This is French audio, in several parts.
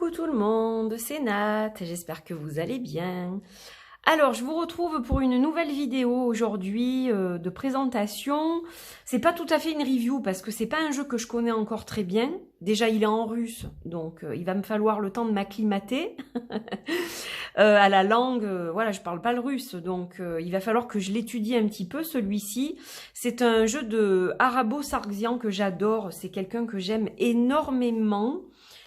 Coucou tout le monde, c'est Nat, j'espère que vous allez bien. Alors, je vous retrouve pour une nouvelle vidéo aujourd'hui de présentation. C'est pas tout à fait une review parce que c'est pas un jeu que je connais encore très bien. Déjà, il est en russe, donc il va me falloir le temps de m'acclimater à la langue. Voilà, je parle pas le russe, donc il va falloir que je l'étudie un petit peu, celui-ci. C'est un jeu de Arabo Sargsyan que j'adore, c'est quelqu'un que j'aime énormément,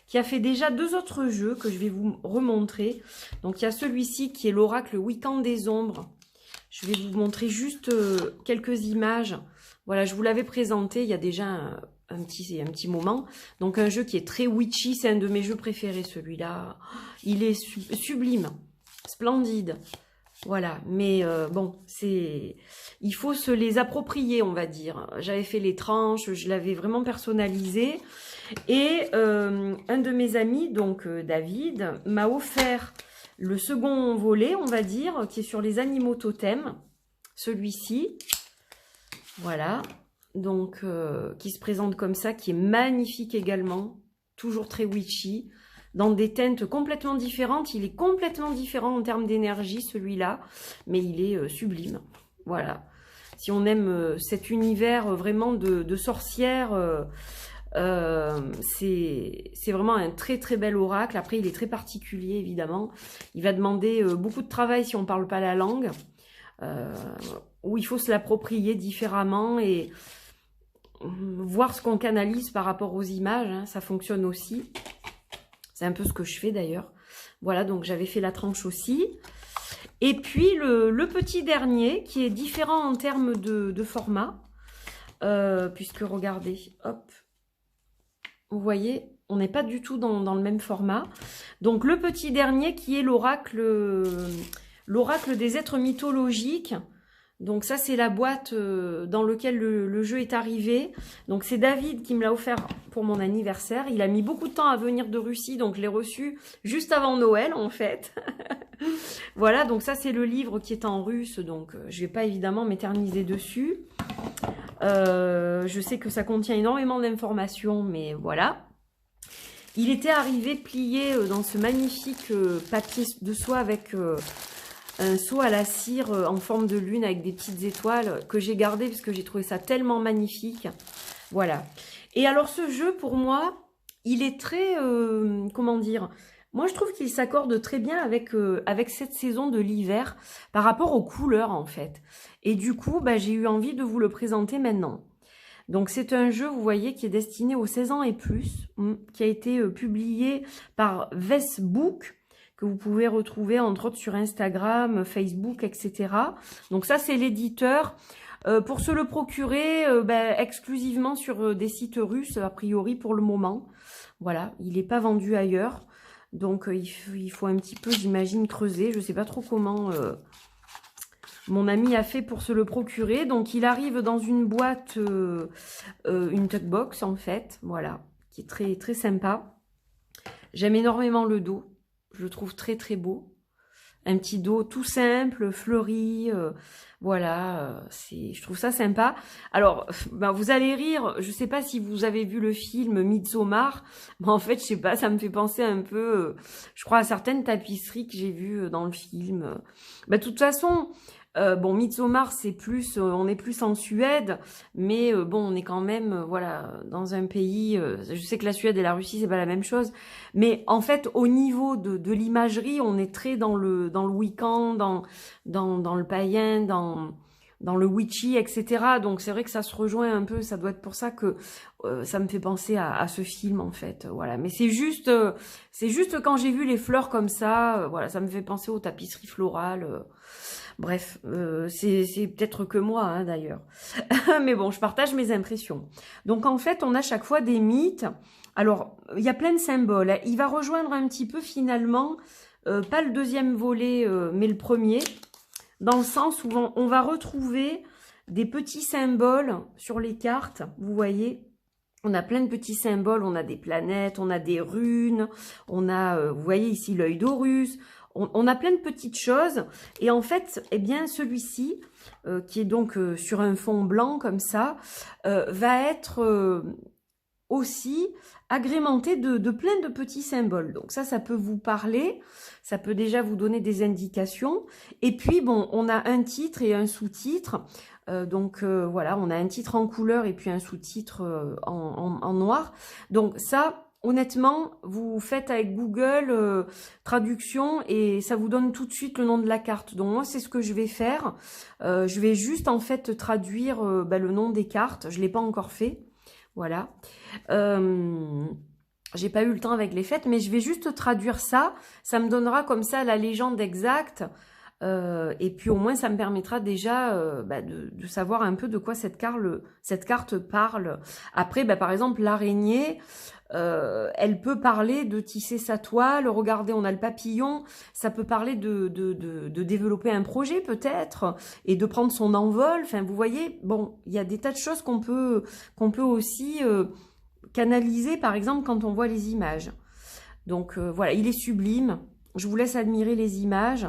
qui a fait déjà deux autres jeux que je vais vous remontrer. Donc il y a celui-ci qui est l'Oracle Week-end des Ombres. Je vais vous montrer juste quelques images. Voilà, je vous l'avais présenté il y a déjà un petit moment. Donc un jeu qui est très witchy, c'est un de mes jeux préférés celui-là. Il est sublime, splendide. Voilà, mais bon, il faut se les approprier, on va dire. J'avais fait les tranches, je l'avais vraiment personnalisé. Et un de mes amis, donc David, m'a offert le second volet, on va dire, qui est sur les animaux totems. Celui-ci, voilà, donc qui se présente comme ça, qui est magnifique également, toujours très witchy, dans des teintes complètement différentes. Il est complètement différent en termes d'énergie, celui-là, mais il est sublime. Voilà, si on aime cet univers vraiment de sorcières... c'est vraiment un très très bel oracle. Après, il est très particulier, évidemment. Il va demander beaucoup de travail si on ne parle pas la langue, où il faut se l'approprier différemment et voir ce qu'on canalise par rapport aux images, hein, ça fonctionne aussi. C'est un peu ce que je fais d'ailleurs. Voilà, donc j'avais fait la tranche aussi. Et puis le petit dernier, qui est différent en termes de format, puisque regardez, hop, vous voyez, on n'est pas du tout dans le même format. Donc le petit dernier qui est l'oracle des êtres mythologiques. Donc ça, c'est la boîte dans laquelle le jeu est arrivé. Donc c'est David qui me l'a offert pour mon anniversaire. Il a mis beaucoup de temps à venir de Russie, donc je l'ai reçu juste avant Noël en fait. Voilà, donc ça c'est le livre qui est en russe, donc je ne vais pas évidemment m'éterniser dessus. Je sais que ça contient énormément d'informations, mais voilà. Il était arrivé plié dans ce magnifique papier de soie avec un seau à la cire en forme de lune avec des petites étoiles que j'ai gardé parce que j'ai trouvé ça tellement magnifique. Voilà. Et alors ce jeu, pour moi, il est très... comment dire ? Moi, je trouve qu'il s'accorde très bien avec cette saison de l'hiver par rapport aux couleurs, en fait. Et du coup, bah, j'ai eu envie de vous le présenter maintenant. Donc, c'est un jeu, vous voyez, qui est destiné aux 16 ans et plus, qui a été publié par Vesbook, que vous pouvez retrouver, entre autres, sur Instagram, Facebook, etc. Donc, ça, c'est l'éditeur. Pour se le procurer, exclusivement sur des sites russes, a priori, pour le moment. Voilà, il n'est pas vendu ailleurs. Donc, il faut un petit peu, j'imagine, creuser. Je ne sais pas trop comment mon ami a fait pour se le procurer. Donc, il arrive dans une boîte, une tuckbox, en fait. Voilà, qui est très, très sympa. J'aime énormément le dos. Je le trouve très, très beau. Un petit dos tout simple, fleuri. Voilà, je trouve ça sympa. Alors, ben, vous allez rire, je sais pas si vous avez vu le film Midsommar, mais en fait, je sais pas, ça me fait penser un peu, je crois, à certaines tapisseries que j'ai vues dans le film. Ben, de toute façon, bon, Midsommar, c'est plus, on est plus en Suède, mais bon, on est quand même, voilà, dans un pays, je sais que la Suède et la Russie, c'est pas la même chose, mais en fait, au niveau de l'imagerie, on est très dans le week-end, dans le païen, dans le witchy, etc. Donc c'est vrai que ça se rejoint un peu, ça doit être pour ça que ça me fait penser à ce film en fait, voilà. Mais c'est juste quand j'ai vu les fleurs comme ça, voilà, ça me fait penser aux tapisseries florales. Bref, c'est peut-être que moi hein, d'ailleurs. Mais bon, je partage mes impressions. Donc en fait, on a chaque fois des mythes. Alors, il y a plein de symboles. Il va rejoindre un petit peu finalement, pas le deuxième volet, mais le premier, dans le sens où on va retrouver des petits symboles sur les cartes. Vous voyez, on a plein de petits symboles. On a des planètes, on a des runes, on a, vous voyez ici l'œil d'Horus. On a plein de petites choses. Et en fait, eh bien, celui-ci, qui est donc sur un fond blanc comme ça, va être aussi agrémenté de plein de petits symboles. Donc ça peut vous parler, ça peut déjà vous donner des indications. Et puis, bon, on a un titre et un sous-titre. Voilà, on a un titre en couleur et puis un sous-titre en noir. Donc ça, honnêtement, vous faites avec Google traduction et ça vous donne tout de suite le nom de la carte. Donc moi, c'est ce que je vais faire. Je vais juste en fait traduire le nom des cartes. Je ne l'ai pas encore fait. Voilà. J'ai pas eu le temps avec les fêtes, mais je vais juste traduire ça. Ça me donnera comme ça la légende exacte. Et puis au moins, ça me permettra déjà de savoir un peu de quoi cette carte parle. Après, par exemple, l'araignée, elle peut parler de tisser sa toile. Regardez, on a le papillon. Ça peut parler de développer un projet peut-être et de prendre son envol. Enfin, vous voyez, bon, il y a des tas de choses qu'on peut aussi canaliser, par exemple, quand on voit les images. Donc voilà, il est sublime. Je vous laisse admirer les images.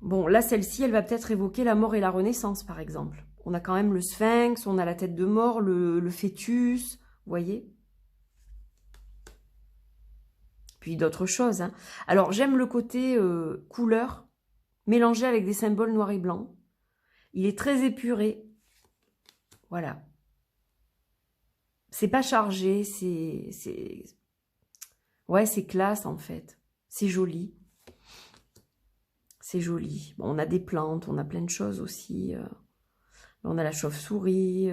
Bon, là, celle-ci, elle va peut-être évoquer la mort et la renaissance, par exemple. On a quand même le sphinx, on a la tête de mort, le fœtus, vous voyez? Puis d'autres choses, hein. Alors, j'aime le côté couleur, mélangé avec des symboles noirs et blancs. Il est très épuré. Voilà. C'est pas chargé, ouais, c'est classe, en fait. C'est joli. C'est joli. Bon, on a des plantes, on a plein de choses aussi. On a la chauve-souris.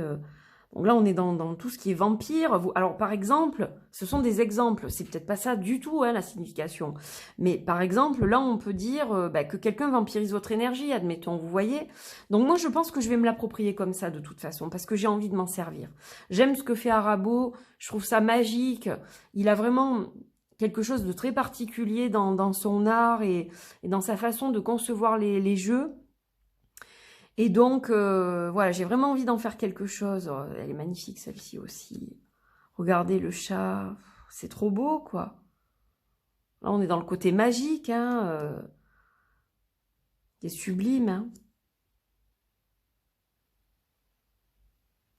Donc là, on est dans tout ce qui est vampire. Alors, par exemple, ce sont des exemples. C'est peut-être pas ça du tout, hein, la signification. Mais par exemple, là, on peut dire que quelqu'un vampirise votre énergie, admettons, vous voyez. Donc moi, je pense que je vais me l'approprier comme ça, de toute façon, parce que j'ai envie de m'en servir. J'aime ce que fait Arago. Je trouve ça magique. Il a vraiment quelque chose de très particulier dans son art et dans sa façon de concevoir les jeux. Et donc, voilà, j'ai vraiment envie d'en faire quelque chose. Oh, elle est magnifique, celle-ci aussi. Regardez le chat. C'est trop beau, quoi. Là, on est dans le côté magique, hein. C'est sublime, hein.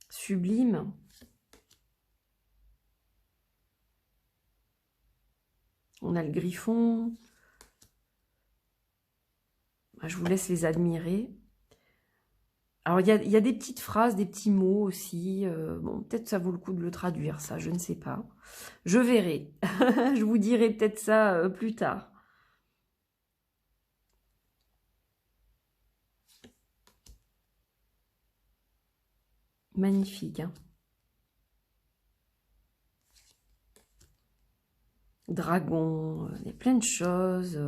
Sublime. On a le griffon. Je vous laisse les admirer. Alors, il y a des petites phrases, des petits mots aussi. Bon, peut-être ça vaut le coup de le traduire, ça, je ne sais pas. Je verrai. Je vous dirai peut-être ça plus tard. Magnifique, hein. Dragon, il y a plein de choses.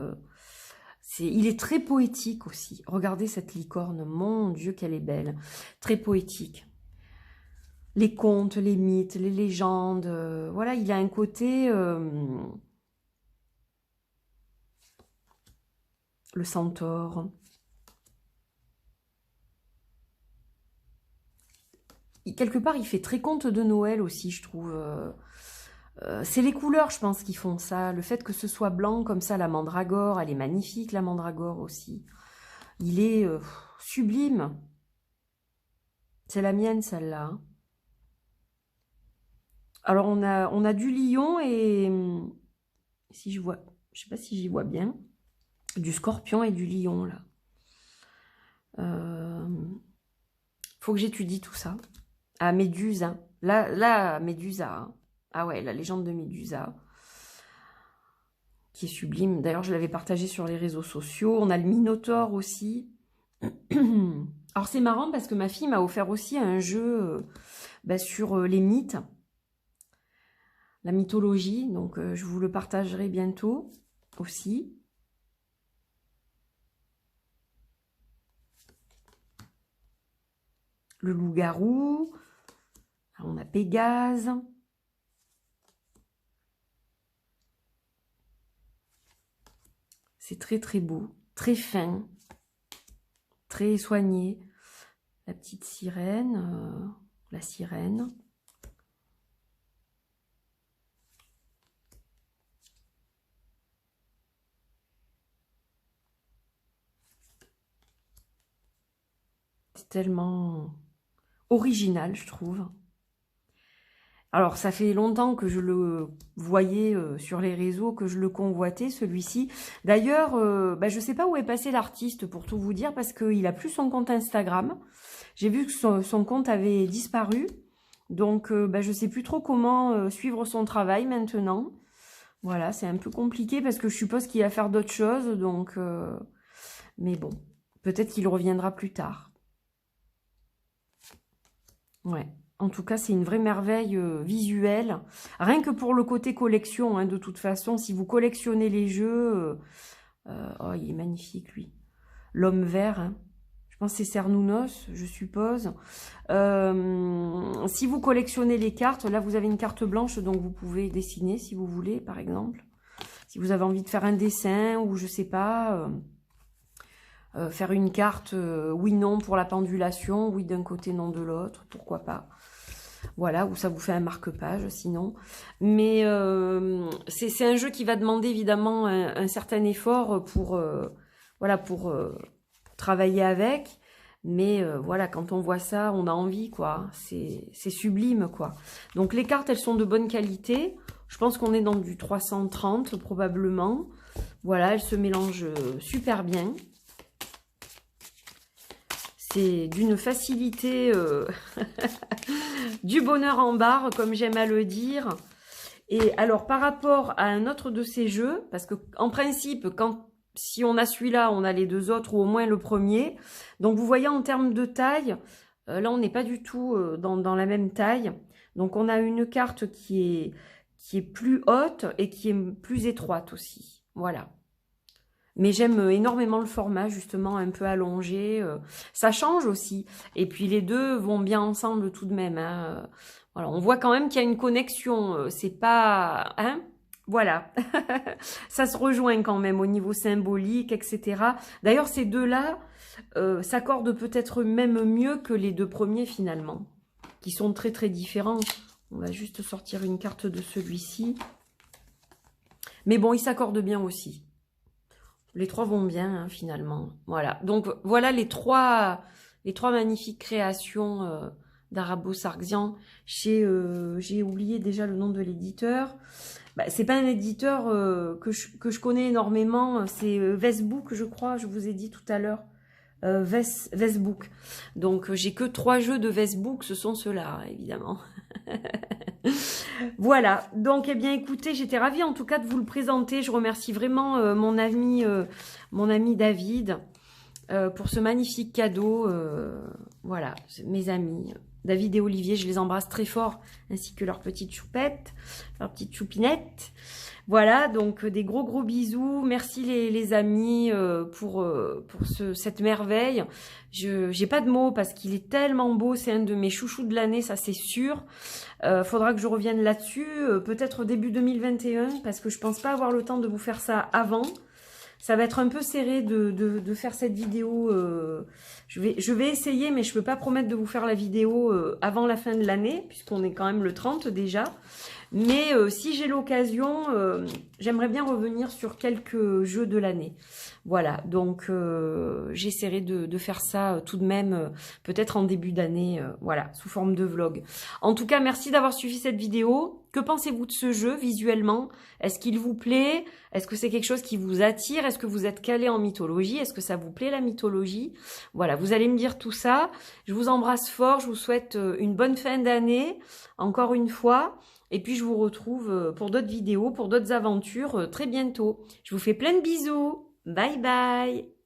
Il est très poétique aussi. Regardez cette licorne, mon Dieu, qu'elle est belle. Très poétique. Les contes, les mythes, les légendes. Voilà, il a un côté... le centaure. Quelque part, il fait très conte de Noël aussi, je trouve. C'est les couleurs, je pense, qui font ça. Le fait que ce soit blanc comme ça, la mandragore, elle est magnifique, la mandragore aussi. Il est sublime. C'est la mienne, celle-là, hein. Alors, on a du lion et, si je vois, je sais pas si j'y vois bien, du scorpion et du lion, là. Faut que j'étudie tout ça. Ah, Méduse, là, Médusa, hein. Ah ouais, la légende de Médusa, qui est sublime. D'ailleurs, je l'avais partagé sur les réseaux sociaux. On a le Minotaure aussi. Alors, c'est marrant parce que ma fille m'a offert aussi un jeu sur les mythes, la mythologie. Donc, je vous le partagerai bientôt aussi. Le loup-garou. On a Pégase. C'est très très beau, très fin, très soigné. La petite sirène, la sirène. C'est tellement original, je trouve. Alors, ça fait longtemps que je le voyais sur les réseaux, que je le convoitais, celui-ci. D'ailleurs, bah, je sais pas où est passé l'artiste, pour tout vous dire, parce qu'il a plus son compte Instagram. J'ai vu que son compte avait disparu. Donc, bah, je sais plus trop comment suivre son travail maintenant. Voilà, c'est un peu compliqué parce que je suppose qu'il va faire d'autres choses. Donc, mais bon, peut-être qu'il reviendra plus tard. Ouais. En tout cas, c'est une vraie merveille visuelle. Rien que pour le côté collection, hein, de toute façon, si vous collectionnez les jeux... oh, il est magnifique, lui. L'homme vert, hein. Je pense que c'est Cernounos, je suppose. Si vous collectionnez les cartes, là, vous avez une carte blanche, donc vous pouvez dessiner, si vous voulez, par exemple. Si vous avez envie de faire un dessin, ou je sais pas... faire une carte oui, non pour la pendulation, oui d'un côté, non de l'autre, pourquoi pas. Voilà, ou ça vous fait un marque-page sinon. Mais c'est un jeu qui va demander évidemment un certain effort pour, voilà, pour travailler avec. Mais voilà, quand on voit ça, on a envie, quoi. C'est sublime, quoi. Donc les cartes, elles sont de bonne qualité. Je pense qu'on est dans du 330 probablement. Voilà, elles se mélangent super bien. C'est d'une facilité, du bonheur en barre, comme j'aime à le dire. Et alors, par rapport à un autre de ces jeux, parce que en principe, si on a celui-là, on a les deux autres, ou au moins le premier. Donc, vous voyez, en termes de taille, là, on n'est pas du tout dans la même taille. Donc, on a une carte qui est plus haute et qui est plus étroite aussi. Voilà. Mais j'aime énormément le format, justement, un peu allongé. Ça change aussi. Et puis, les deux vont bien ensemble tout de même. Hein. Voilà, on voit quand même qu'il y a une connexion. C'est pas... Hein, voilà. Ça se rejoint quand même au niveau symbolique, etc. D'ailleurs, ces deux-là s'accordent peut-être même mieux que les deux premiers, finalement. Qui sont très, très différents. On va juste sortir une carte de celui-ci. Mais bon, ils s'accordent bien aussi. Les trois vont bien, hein, finalement. Voilà. Donc, voilà les trois magnifiques créations d'Arabo Sarxian. J'ai oublié déjà le nom de l'éditeur. Bah, c'est pas un éditeur que je connais énormément. C'est Vesbook, je crois. Je vous ai dit tout à l'heure. Vesbook. Donc, j'ai que 3 jeux de Vesbook. Ce sont ceux-là, évidemment. Voilà, donc eh bien écoutez, j'étais ravie en tout cas de vous le présenter. Je remercie vraiment mon ami David pour ce magnifique cadeau. Voilà, mes amis David et Olivier, je les embrasse très fort, ainsi que leur petite choupette, leur petite choupinette. Voilà, donc des gros bisous. Merci les amis pour cette merveille. J'ai pas de mots parce qu'il est tellement beau. C'est un de mes chouchous de l'année, ça c'est sûr. Faudra que je revienne là-dessus, peut-être début 2021, parce que je pense pas avoir le temps de vous faire ça avant. Ça va être un peu serré de faire cette vidéo. Je vais essayer, mais je peux pas promettre de vous faire la vidéo avant la fin de l'année, puisqu'on est quand même le 30 déjà. Mais si j'ai l'occasion, j'aimerais bien revenir sur quelques jeux de l'année. Voilà, donc j'essaierai de faire ça tout de même, peut-être en début d'année, voilà, sous forme de vlog. En tout cas, merci d'avoir suivi cette vidéo. Que pensez-vous de ce jeu visuellement? Est-ce qu'il vous plaît? Est-ce que c'est quelque chose qui vous attire? Est-ce que vous êtes calé en mythologie? Est-ce que ça vous plaît la mythologie? Voilà, vous allez me dire tout ça. Je vous embrasse fort, je vous souhaite une bonne fin d'année, encore une fois. Et puis je vous retrouve pour d'autres vidéos, pour d'autres aventures très bientôt. Je vous fais plein de bisous. Bye bye.